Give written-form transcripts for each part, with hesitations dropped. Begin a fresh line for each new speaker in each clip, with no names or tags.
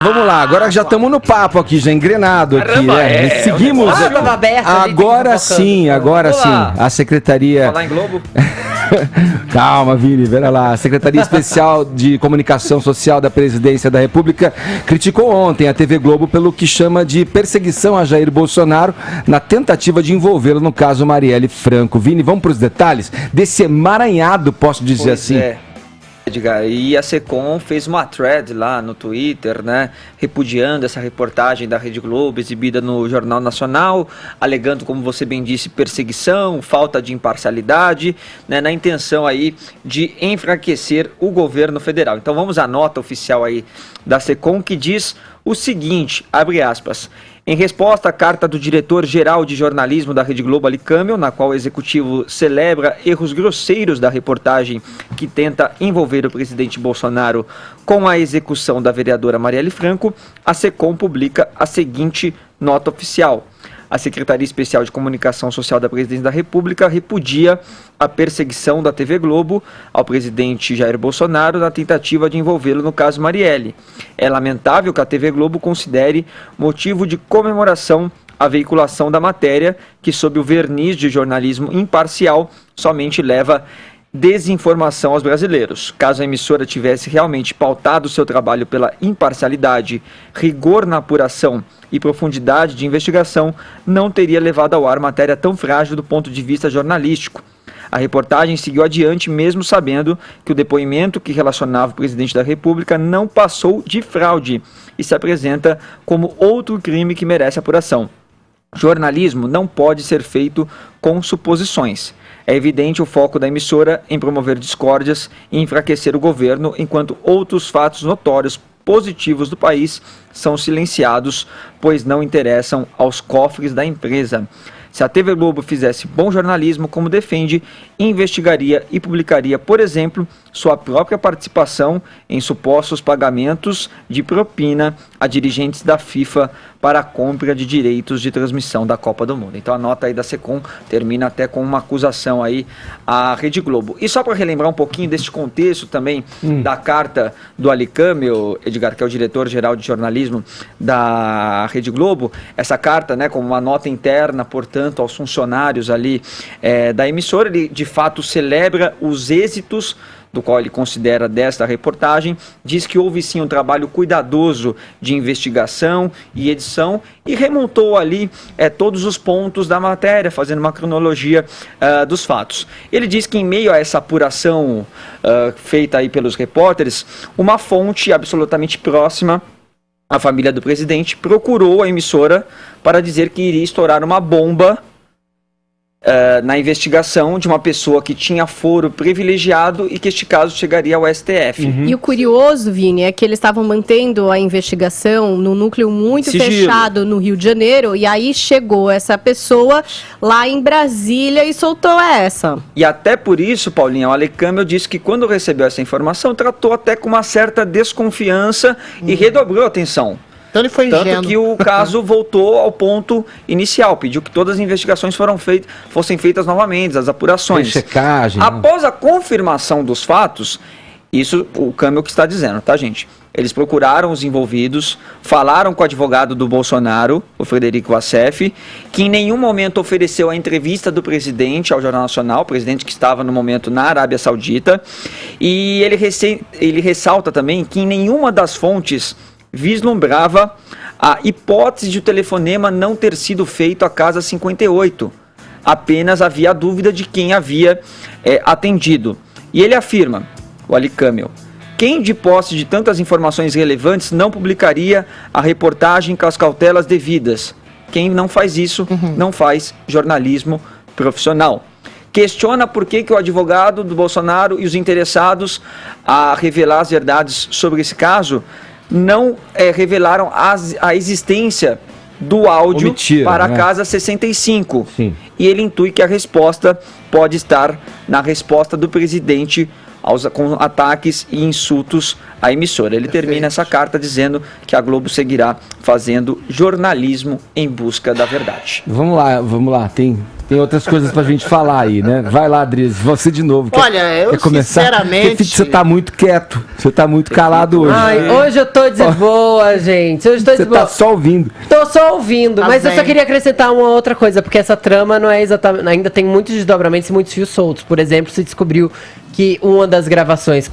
Vamos lá, agora já estamos no papo aqui, já engrenado aqui.
Caramba,
Seguimos. Agora sim, a Secretaria...
Falar em Globo?
Calma, Vini, pera lá. A Secretaria Especial de Comunicação Social da Presidência da República criticou ontem a TV Globo pelo que chama de perseguição a Jair Bolsonaro na tentativa de envolvê-lo no caso Marielle Franco. Vini, vamos para os detalhes desse emaranhado, posso dizer assim?
Edgar, e a Secom fez uma thread lá no Twitter, né, repudiando essa reportagem da Rede Globo exibida no Jornal Nacional, alegando, como você bem disse, perseguição, falta de imparcialidade, né, na intenção aí de enfraquecer o governo federal. Então vamos à nota oficial aí da Secom, que diz o seguinte, abre aspas: em resposta à carta do diretor-geral de jornalismo da Rede Globo, Ali Câmel, na qual o executivo celebra erros grosseiros da reportagem que tenta envolver o presidente Bolsonaro com a execução da vereadora Marielle Franco, a Secom publica a seguinte nota oficial. A Secretaria Especial de Comunicação Social da Presidência da República repudia a perseguição da TV Globo ao presidente Jair Bolsonaro na tentativa de envolvê-lo no caso Marielle. É lamentável que a TV Globo considere motivo de comemoração a veiculação da matéria, que sob o verniz de jornalismo imparcial somente leva desinformação aos brasileiros. Caso a emissora tivesse realmente pautado seu trabalho pela imparcialidade, rigor na apuração e profundidade de investigação, não teria levado ao ar matéria tão frágil do ponto de vista jornalístico. A reportagem seguiu adiante mesmo sabendo que o depoimento que relacionava o presidente da República não passou de fraude e se apresenta como outro crime que merece apuração. Jornalismo não pode ser feito com suposições. É evidente o foco da emissora em promover discórdias e enfraquecer o governo, enquanto outros fatos notórios positivos do país são silenciados, pois não interessam aos cofres da empresa. Se a TV Globo fizesse bom jornalismo, como defende, investigaria e publicaria, por exemplo, sua própria participação em supostos pagamentos de propina a dirigentes da FIFA para a compra de direitos de transmissão da Copa do Mundo. Então a nota aí da Secom termina até com uma acusação aí à Rede Globo. E só para relembrar um pouquinho desse contexto também da carta do Ali Câmel, Edgar, que é o diretor-geral de jornalismo da Rede Globo, essa carta, né, como uma nota interna, portanto, aos funcionários ali da emissora, ele de fato celebra os êxitos do qual ele considera desta reportagem, diz que houve sim um trabalho cuidadoso de investigação e edição e remontou ali todos os pontos da matéria, fazendo uma cronologia dos fatos. Ele diz que em meio a essa apuração feita aí pelos repórteres, uma fonte absolutamente próxima à família do presidente procurou a emissora para dizer que iria estourar uma bomba na investigação de uma pessoa que tinha foro privilegiado e que este caso chegaria ao STF.
E o curioso, Vini, é que eles estavam mantendo a investigação no núcleo muito
Sigilo.
fechado no Rio de Janeiro, e aí chegou essa pessoa lá em Brasília e soltou essa.
E até por isso, Paulinha, o Ali Câmel disse que quando recebeu essa informação, tratou até com uma certa desconfiança e redobrou a atenção.
Então ele foi ingênuo.
Tanto que o caso voltou ao ponto inicial, pediu que todas as investigações fossem feitas novamente, as apurações.
Checagem.
Após a confirmação dos fatos, isso o Câmel que está dizendo, tá, gente? Eles procuraram os envolvidos, falaram com o advogado do Bolsonaro, o Frederico Wassef, que em nenhum momento ofereceu a entrevista do presidente ao Jornal Nacional, o presidente que estava no momento na Arábia Saudita, e ele ressalta também que em nenhuma das fontes vislumbrava a hipótese de o telefonema não ter sido feito à Casa 58. Apenas havia a dúvida de quem havia atendido. E ele afirma, o Ali Câmel, quem de posse de tantas informações relevantes não publicaria a reportagem com as cautelas devidas? Quem não faz isso não faz jornalismo profissional. Questiona por que o advogado do Bolsonaro e os interessados a revelar as verdades sobre esse caso não revelaram a existência do áudio para a Casa 65.
Sim.
E ele intui que a resposta pode estar na resposta do presidente com ataques e insultos à emissora. Ele termina essa carta dizendo que a Globo seguirá fazendo jornalismo em busca da verdade.
Vamos lá, tem Tem outras coisas pra gente falar aí, né? Vai lá, Adriles, você de novo.
Olha, eu sinceramente...
Porque você tá muito quieto, você tá muito calado hoje.
Ai, hoje eu tô de boa, gente. Hoje eu tô de
Você
boa.
tá só ouvindo.
Tô só ouvindo,
Tá
mas eu
bem.
só queria acrescentar uma outra coisa, porque essa trama não é exatamente... Ainda tem muitos desdobramentos e muitos fios soltos. Por exemplo, se descobriu que uma das gravações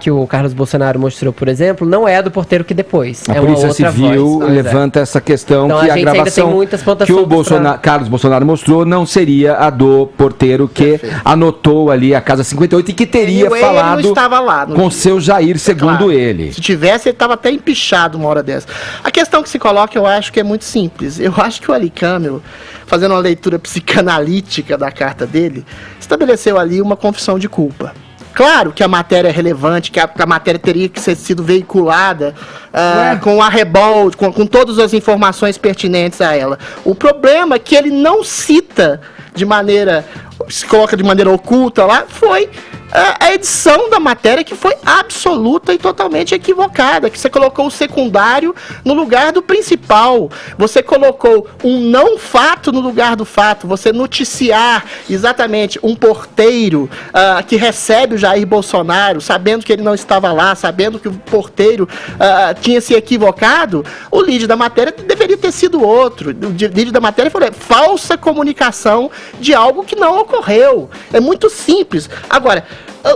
que o Carlos Bolsonaro mostrou, por exemplo, não é a do porteiro que depois.
A
é uma
Polícia
outra
Civil
voz.
levanta essa questão
Então,
que
a
a
gente ainda tem
gravação
muitas pontas
que o
soltas
Carlos Bolsonaro mostrou não seria a do porteiro que anotou ali a Casa 58 e que teria
Ele
falado
não estava lá no
com
dia.
seu Jair, segundo
Claro.
ele.
Se tivesse, ele estava até empichado uma hora dessa. A questão que se coloca, eu acho que é muito simples. Eu acho que o Ali Câmara, fazendo uma leitura psicanalítica da carta dele, estabeleceu ali uma confissão de culpa. Claro que a matéria é relevante, que a matéria teria que ser sido veiculada com arrebol, com todas as informações pertinentes a ela. O problema é que ele não cita de maneira, se coloca de maneira oculta lá, foi a edição da matéria que foi absoluta e totalmente equivocada, que você colocou o secundário no lugar do principal, você colocou um não fato no lugar do fato, você noticiar exatamente um porteiro que recebe o Jair Bolsonaro, sabendo que ele não estava lá, sabendo que o porteiro tinha se equivocado, o lead da matéria deveria ter sido outro. O lead da matéria foi falsa comunicação de algo que não ocorreu. É muito simples. Agora,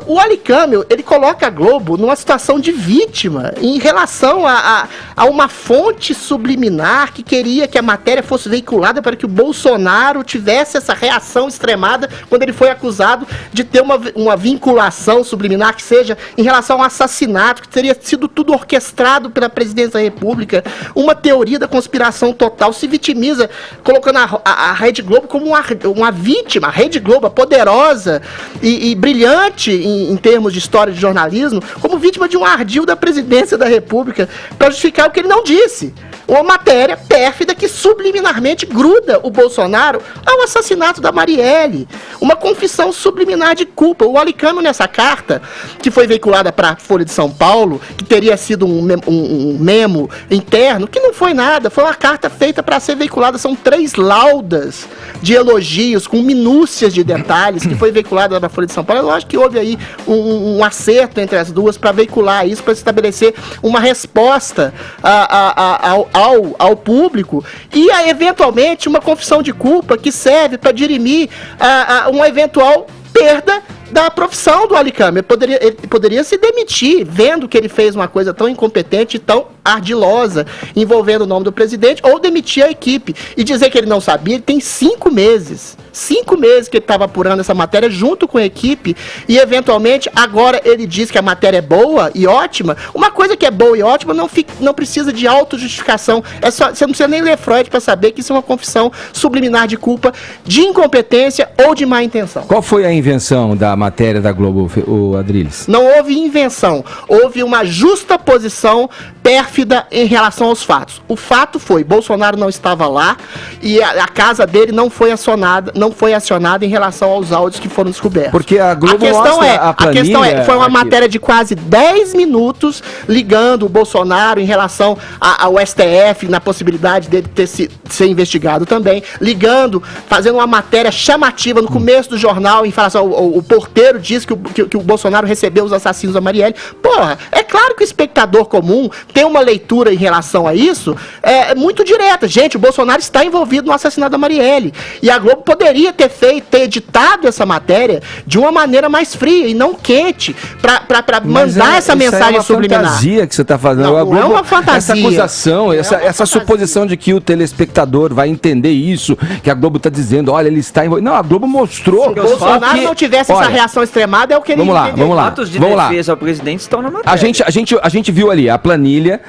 o Ali Câmara, ele coloca a Globo numa situação de vítima em relação a uma fonte subliminar que queria que a matéria fosse veiculada para que o Bolsonaro tivesse essa reação extremada quando ele foi acusado de ter uma vinculação subliminar que seja em relação ao assassinato, que teria sido tudo orquestrado pela presidência da República, uma teoria da conspiração total, se vitimiza, colocando a Rede Globo como uma vítima, a Rede Globo, a poderosa e brilhante em termos de história de jornalismo, como vítima de um ardil da presidência da República, para justificar o que ele não disse. Uma matéria pérfida que subliminarmente gruda o Bolsonaro ao assassinato da Marielle. Uma confissão subliminar de culpa. O Ali Câmara, nessa carta, que foi veiculada para a Folha de São Paulo, que teria sido um memo interno, que não foi nada, foi uma carta feita para ser veiculada. São 3 laudas de elogios, com minúcias de detalhes, que foi veiculada para a Folha de São Paulo. Eu acho que houve aí um acerto entre as duas para veicular isso, para estabelecer uma resposta ao público e, eventualmente, uma confissão de culpa que serve para dirimir uma eventual perda da profissão do Ali Câmara. Ele poderia se demitir, vendo que ele fez uma coisa tão incompetente e tão ardilosa, envolvendo o nome do presidente, ou demitir a equipe. E dizer que ele não sabia, ele tem 5 meses. 5 meses que ele estava apurando essa matéria junto com a equipe, e eventualmente agora ele diz que a matéria é boa e ótima. Uma coisa que é boa e ótima não precisa de autojustificação. Você não precisa nem ler Freud para saber que isso é uma confissão subliminar de culpa, de incompetência ou de má intenção.
Qual foi a invenção da matéria da Globo, o Adriles?
Não houve invenção, houve uma justa posição pérfida em relação aos fatos. O fato foi, Bolsonaro não estava lá e a casa dele não foi acionada em relação aos áudios que foram descobertos.
Porque a Globo mostra a planilha
foi uma
aqui.
matéria de quase 10 minutos ligando o Bolsonaro em relação ao STF, na possibilidade dele ser investigado também, fazendo uma matéria chamativa no começo do jornal em relação ao porteiro diz que o Bolsonaro recebeu os assassinos da Marielle. Porra, é claro que o espectador comum tem uma leitura em relação a isso muito direta. Gente, o Bolsonaro está envolvido no assassinato da Marielle. E a Globo poderia ter editado essa matéria de uma maneira mais fria e não quente, para mandar essa mensagem subliminar.
É uma fantasia que você está fazendo.
Não é uma fantasia.
Essa acusação, essa suposição de que o telespectador vai entender isso, que a Globo está dizendo, olha, ele está envolvido. Não, a Globo mostrou.
Se o Bolsonaro não tivesse essa reação extremada, é o que ele
Vamos lá.
Atos de defesa ao presidente estão na matéria.
A gente viu ali, a planilha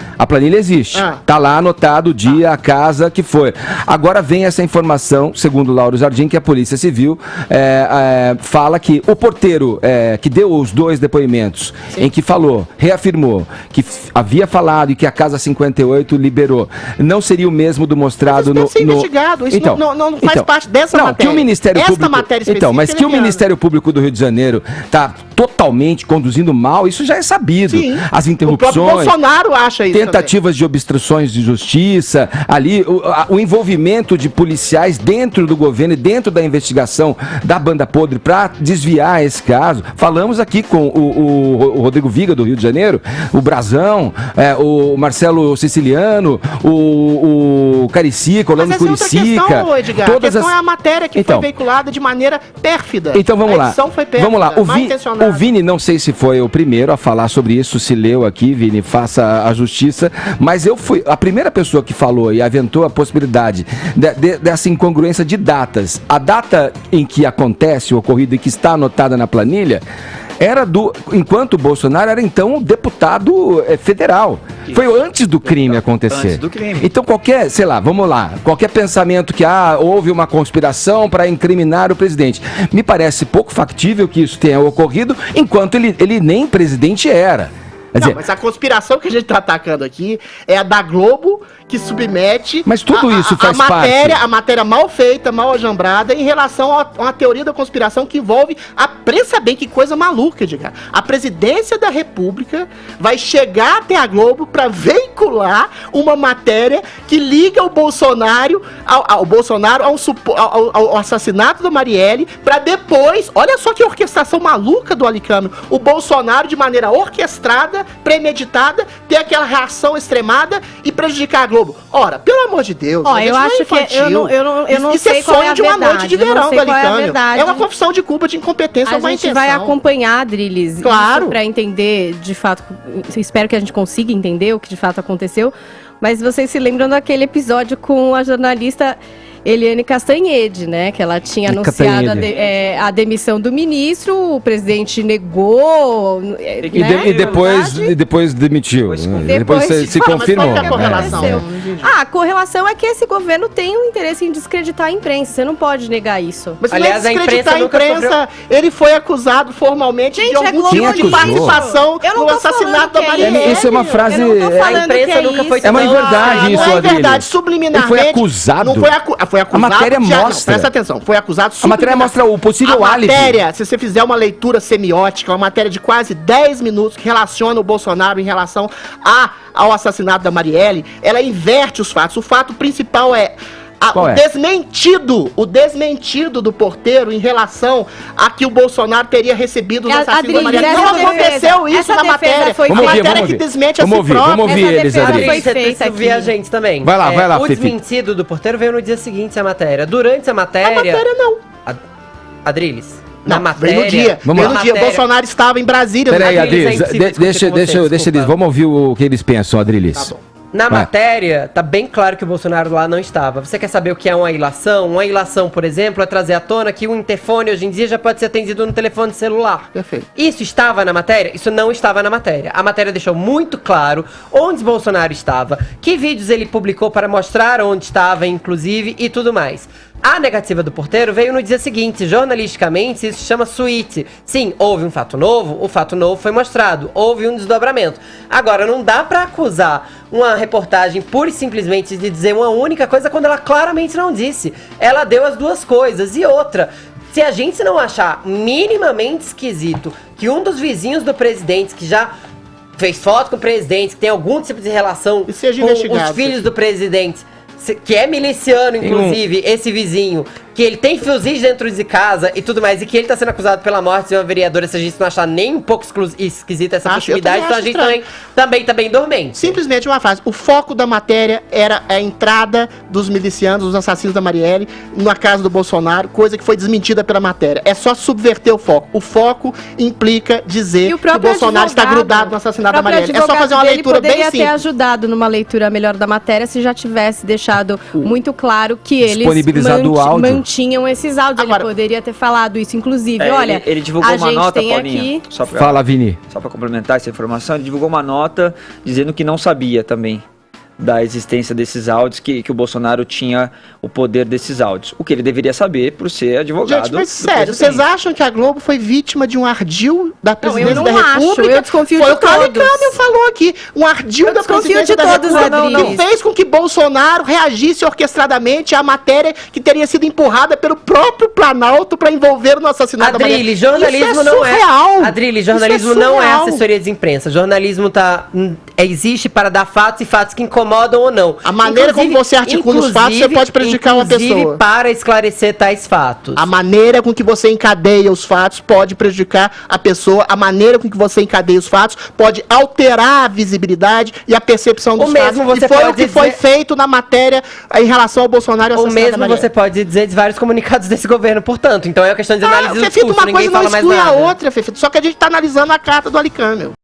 existe. Tá lá anotado o dia, a casa que foi. Agora vem essa informação, segundo o Lauro Jardim, que a Polícia Civil fala que o porteiro que deu os 2 depoimentos, em que reafirmou que havia falado e que a Casa 58 liberou, não seria o mesmo do mostrado no...
ser investigado. Isso não faz parte dessa matéria.
Que o Ministério
Esta
Público,
matéria específica,
mas que o Ministério Público do Rio de Janeiro está totalmente conduzindo mal, isso já é sabido.
Sim.
As
O
interrupções,
próprio Bolsonaro acha isso
tentativas de obstruções de justiça, ali o envolvimento de policiais dentro do governo e dentro da investigação da banda podre para desviar esse caso. Falamos aqui com o Rodrigo Viga, do Rio de Janeiro, o Brazão, o Marcelo Siciliano, o Caricica, o Lando
Mas essa é outra
Curicica.
questão, Edgar. A questão é a matéria que
Então,
foi veiculada de maneira pérfida.
Então vamos
A
lá.
edição foi pérfida,
Vamos lá.
mal intencionada.
O Vini, não sei se foi o primeiro a falar sobre isso, se leu aqui, Vini, faça a justiça, mas eu fui a primeira pessoa que falou e aventou a possibilidade dessa incongruência de datas. A data em que acontece o ocorrido e que está anotada na planilha era enquanto o Bolsonaro era então deputado federal. Isso. Foi antes do crime acontecer.
Antes do crime.
Então qualquer, sei lá, vamos lá, qualquer pensamento que houve uma conspiração para incriminar o presidente, me parece pouco factível que isso tenha ocorrido enquanto ele nem presidente era. Quer dizer,
Mas a conspiração que a gente está atacando aqui é a da Globo, que submete
mas tudo isso faz
a matéria mal feita, mal ajambrada, em relação a uma teoria da conspiração que envolve pensa bem que coisa maluca, diga. A presidência da República vai chegar até a Globo para veicular uma matéria que liga o Bolsonaro ao assassinato da Marielle, para depois, olha só que orquestração maluca do Alicâmio, o Bolsonaro de maneira orquestrada, premeditada, ter aquela reação extremada e prejudicar a Globo. Ora, pelo amor de Deus,
Ó, eu acho que eu não
isso
sei
é
qual
sonho
é a
de uma
verdade,
noite de
eu não
verão
sei
do
qual é a
Alicâmio.
verdade.
É uma confissão de culpa, de incompetência,
A
uma
gente
intenção.
vai acompanhar, Drilis,
Claro.
para entender de fato, espero que a gente consiga entender o que de fato aconteceu, mas vocês se lembram daquele episódio com a jornalista Eliane Castanhede, né? Que ela tinha anunciado a demissão do ministro, o presidente negou.
E depois demitiu. Depois se confirmou.
Mas qual que é a correlação?
A correlação é que esse governo tem um interesse em descreditar a imprensa. Você não pode negar isso.
Mas
aliás,
não é descreditar a imprensa, ele foi acusado formalmente
Gente,
de algum
Globo
tipo de
acusou.
participação
Eu não
no
tô
assassinato
falando
da
que é
Marielle.
Isso é uma frase.
Eu não tô falando
a imprensa
que é
nunca foi
isso.
É uma inverdade isso,
Não é
Adriles.
verdade, subliminarmente.
Ele foi acusado.
Não foi acusado.
A matéria
não,
mostra.
presta atenção, foi acusado
A matéria mostra o possível
A
álibi.
matéria, se você fizer uma leitura semiótica, uma matéria de quase 10 minutos que relaciona o Bolsonaro em relação ao assassinato da Marielle, ela inverte os fatos. O fato principal é o desmentido do Porteiro em relação a que o Bolsonaro teria recebido os assassinos da Marielle. Não aconteceu isso na matéria.
Foi
A
Vamos
matéria
ouvir.
que desmente a si
Vamos
própria.
ouvir
Essa
eles,
defesa
Adriles.
foi
Você
feita
precisa ouvir
aqui.
a gente também.
Vai lá,
o
Fifi.
desmentido do Porteiro veio no dia seguinte a matéria. Durante a matéria...
A matéria não.
Adriles,
Não,
na matéria...
veio no dia.
Vamos
Veio
lá.
no dia.
Matéria-
Bolsonaro estava em Brasília.
Peraí,
Adriles,
Adriles,
é impossível discutir com você,
deixa eles.
desculpa.
Vamos ouvir o que eles pensam, Adriles.
Tá bom.
Na
Vai.
matéria, tá bem claro que o Bolsonaro lá não estava. Você quer saber o que é uma ilação? Uma ilação, por exemplo, é trazer à tona que o interfone hoje em dia já pode ser atendido no telefone celular.
Perfeito.
Isso estava na matéria? Isso não estava na matéria. A matéria deixou muito claro onde Bolsonaro estava, que vídeos ele publicou para mostrar onde estava, inclusive, e tudo mais. A negativa do Porteiro veio no dia seguinte. Jornalisticamente, isso se chama suíte. Sim, houve um fato novo, o fato novo foi mostrado, houve um desdobramento. Agora, não dá pra acusar uma reportagem pura e simplesmente de dizer uma única coisa quando ela claramente não disse. Ela deu as duas coisas. E outra, se a gente não achar minimamente esquisito que um dos vizinhos do presidente, que já fez foto com o presidente, que tem algum tipo de relação
E seja
com
investigado,
os filhos do presidente, que é miliciano, inclusive, esse vizinho, que ele tem fuzis dentro de casa e tudo mais, e que ele tá sendo acusado pela morte de uma vereadora, se a gente não achar nem um pouco esquisita essa
Acho, eu
possibilidade,
também
então a
acho
gente também tá bem dormente.
Simplesmente uma frase. O foco da matéria era a entrada dos milicianos, dos assassinos da Marielle, na casa do Bolsonaro, coisa que foi desmentida pela matéria. É só subverter o foco. O foco implica dizer
E o
que o
próprio
Bolsonaro está
advogado-
grudado no assassinato da
o próprio
Marielle. É só fazer uma
advogado
leitura
dele
bem
poderia ter
simples.
ajudado numa leitura melhor da matéria se já tivesse deixado muito claro que eles
Disponibilizado o áudio.
mantinham esses áudios.
Agora-
Ele poderia ter falado isso, inclusive. Olha,
ele divulgou
a
uma
gente
nota,
tem
Paulinha,
aqui...
Fala, Vini.
só para complementar essa informação, ele divulgou uma nota dizendo que não sabia também. da existência desses áudios, que o Bolsonaro tinha o poder desses áudios. O que ele deveria saber por ser advogado.
Gente, mas sério, vocês acham que a Globo foi vítima de um ardil da presidência
eu
da
não
República?
acho, eu desconfio
foi
de
o que o
todos.
Alicâmio falou aqui, um ardil
Eu
da
desconfio
presidência
de
da
todos,
República
Adriles.
que fez com que Bolsonaro reagisse orquestradamente à matéria que teria sido empurrada pelo próprio Planalto para envolver no assassinato da
Adriles,
Marielle.
jornalismo
Isso
não é.
surreal.
Adriles,
Isso é
jornalismo não é
surreal.
assessoria de imprensa. Jornalismo existe para dar fatos e fatos que incomodam ou não.
A maneira como você articula os fatos, você pode prejudicar uma pessoa.
Inclusive para esclarecer tais fatos.
A maneira com que você encadeia os fatos pode prejudicar a pessoa. A maneira com que você encadeia os fatos pode alterar a visibilidade e a percepção dos
Ou mesmo
fatos.
você
E foi o
pode
que foi
dizer-
feito na matéria em relação ao Bolsonaro e ao
Ou
assassinato da
mesmo
Marielle.
você pode dizer de vários comunicados desse governo, portanto. Então é uma questão de análise do
Fefito,
discurso,
uma
ninguém
coisa não
fala mais
exclui a
nada.
outra, Fefito. Só que a gente está analisando a carta do Alicâmio.